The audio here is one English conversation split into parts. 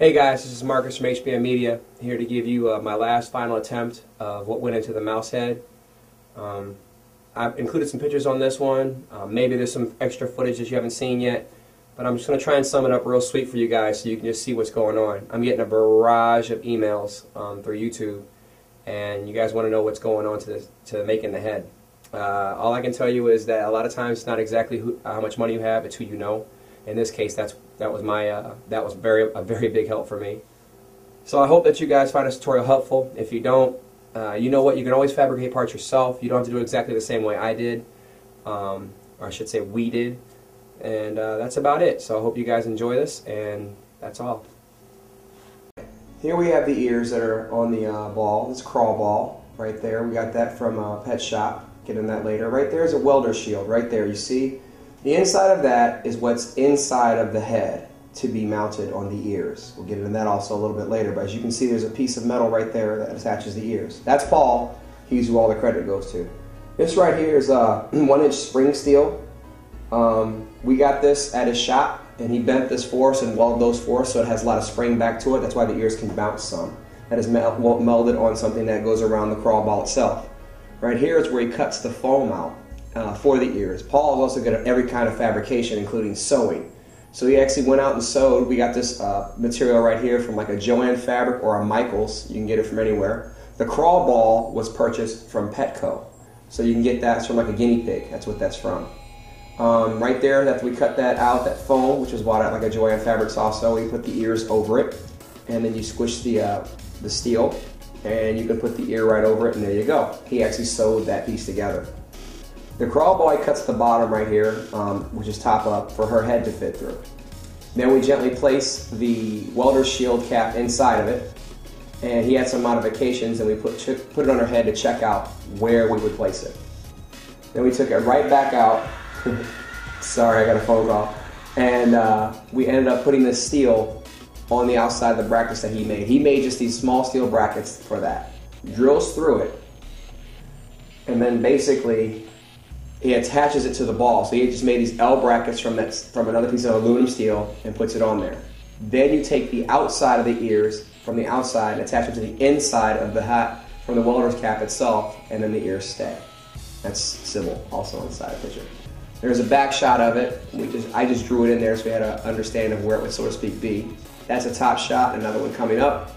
Hey guys, this is Marcus from HBM Media, here to give you my last final attempt of what went into the mouse head. I've included some pictures on this one. Maybe there's some extra footage that you haven't seen yet, but I'm just going to try and sum it up real sweet for you guys so you can just see what's going on. I'm getting a barrage of emails through YouTube, and you guys want to know what's going on to making the head. All I can tell you is that a lot of times it's not exactly how much money you have, it's who you know. In this case, that was a very big help for me. So I hope that you guys find this tutorial helpful. If you don't, you know what? You can always fabricate parts yourself. You don't have to do it exactly the same way I did, or I should say we did. And that's about it. So I hope you guys enjoy this, and that's all. Here we have the ears that are on the ball. This crawl ball right there. We got that from a pet shop. Get in that later. Right there is a welder shield. Right there, you see? The inside of that is what's inside of the head to be mounted on the ears. We'll get into that also a little bit later, but as you can see, there's a piece of metal right there that attaches the ears. That's Paul. He's who all the credit goes to. This right here is 1-inch spring steel. We got this at his shop, and he bent this for us and welded those for us, so it has a lot of spring back to it. That's why the ears can bounce some. That is melded on something that goes around the crawl ball itself. Right here is where he cuts the foam out. For the ears. Paul is also good at every kind of fabrication, including sewing. So he actually went out and sewed. We got this material right here from like a Joann fabric or a Michaels. You can get it from anywhere. The crawl ball was purchased from Petco. So you can get that from like a guinea pig. That's what that's from. Right there, after we cut that out, that foam, which was bought at like a Joann fabrics also, we put the ears over it. And then you squish the steel. And you can put the ear right over it, and there you go. He actually sewed that piece together. The crawl ball cuts the bottom right here, which is top up, for her head to fit through. Then we gently place the welder's shield cap inside of it, and he had some modifications, and we put it on her head to check out where we would place it. Then we took it right back out. Sorry, I got a phone call. And we ended up putting the steel on the outside of the brackets that he made. He made just these small steel brackets for that. Drills through it, and then basically he attaches it to the ball. So he just made these L brackets from another piece of aluminum steel and puts it on there. Then you take the outside of the ears from the outside and attach it to the inside of the hat from the welder's cap itself, and then the ears stay. That's Sybil, also inside the picture. There's a back shot of it. I just drew it in there so we had an understanding of where it would, so to speak, be. That's a top shot, another one coming up.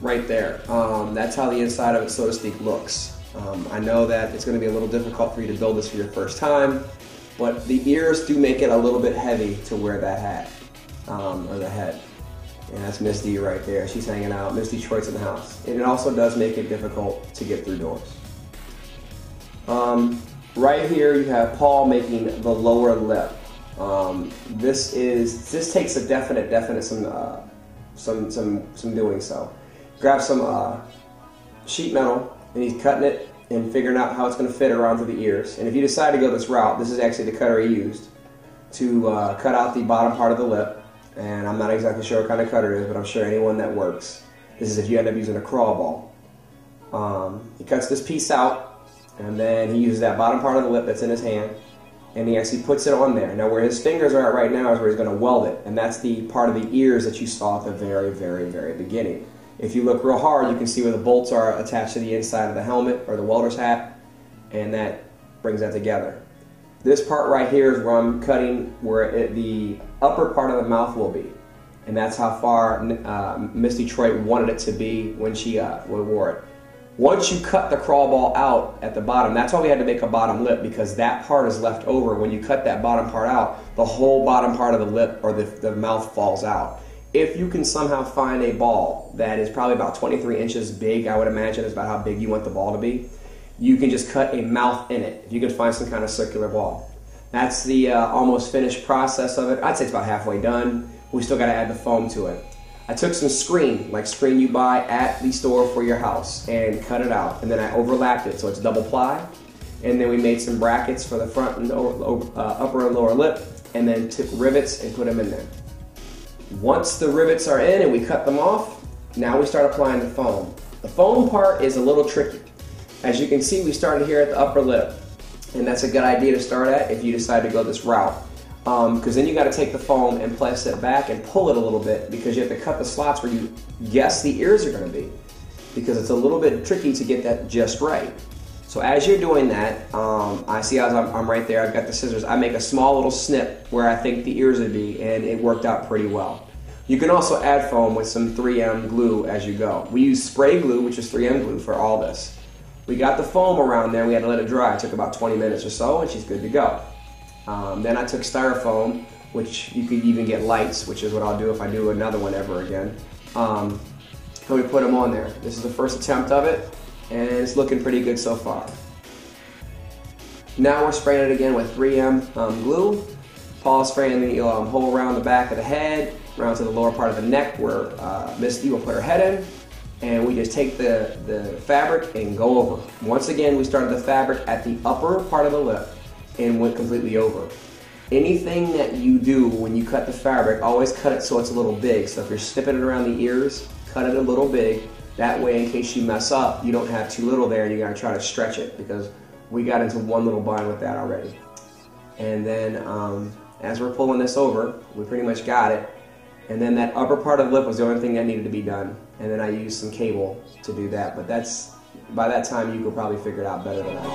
Right there. That's how the inside of it, so to speak, looks. I know that it's going to be a little difficult for you to build this for your first time, but the ears do make it a little bit heavy to wear that hat, or the head. And that's Miss D right there. She's hanging out. Miss Detroit's in the house. And it also does make it difficult to get through doors. Right here you have Paul making the lower lip. This takes a definite some doing so. Grab some sheet metal, and he's cutting it and figuring out how it's going to fit around through the ears. And if you decide to go this route, this is actually the cutter he used to cut out the bottom part of the lip. And I'm not exactly sure what kind of cutter it is, but I'm sure anyone that works. This is if you end up using a crawl ball. He cuts this piece out, and then he uses that bottom part of the lip that's in his hand, and he actually puts it on there. Now where his fingers are at right now is where he's going to weld it, and that's the part of the ears that you saw at the very, very, very beginning. If you look real hard, you can see where the bolts are attached to the inside of the helmet or the welder's hat, and that brings that together. This part right here is where I'm cutting where the upper part of the mouth will be, and that's how far Miss Detroit wanted it to be when she wore it. Once you cut the crawl ball out at the bottom, that's why we had to make a bottom lip, because that part is left over. When you cut that bottom part out, the whole bottom part of the lip or the mouth falls out. If you can somehow find a ball that is probably about 23 inches big, I would imagine is about how big you want the ball to be, you can just cut a mouth in it. If you can find some kind of circular ball. That's the almost finished process of it. I'd say it's about halfway done. We still got to add the foam to it. I took some screen, like screen you buy at the store for your house, and cut it out. And then I overlapped it so it's double ply. And then we made some brackets for the front and upper and lower lip, and then took rivets and put them in there. Once the rivets are in and we cut them off, now we start applying the foam. The foam part is a little tricky. As you can see, we started here at the upper lip, and that's a good idea to start at if you decide to go this route. because then you got to take the foam and place it back and pull it a little bit, because you have to cut the slots where you guess the ears are going to be, because it's a little bit tricky to get that just right. So as you're doing that, I see as I'm right there, I've got the scissors, I make a small little snip where I think the ears would be, and it worked out pretty well. You can also add foam with some 3M glue as you go. We use spray glue, which is 3M glue, for all this. We got the foam around there, we had to let it dry. It took about 20 minutes or so, and she's good to go. Then I took styrofoam, which you could even get lights, which is what I'll do if I do another one ever again. And we put them on there. This is the first attempt of it, and it's looking pretty good so far. Now we're spraying it again with 3M glue. Paul's spraying the hole around the back of the head, around to the lower part of the neck where Misty will put her head in, and we just take the fabric and go over. Once again, we started the fabric at the upper part of the lip and went completely over. Anything that you do when you cut the fabric, always cut it so it's a little big. So if you're snipping it around the ears, cut it a little big. That way, in case you mess up, you don't have too little there and you gotta try to stretch it, because we got into one little bind with that already. And then as we're pulling this over, we pretty much got it. And then that upper part of the lip was the only thing that needed to be done. And then I used some cable to do that. But that's, by that time, you could probably figure it out better than I did.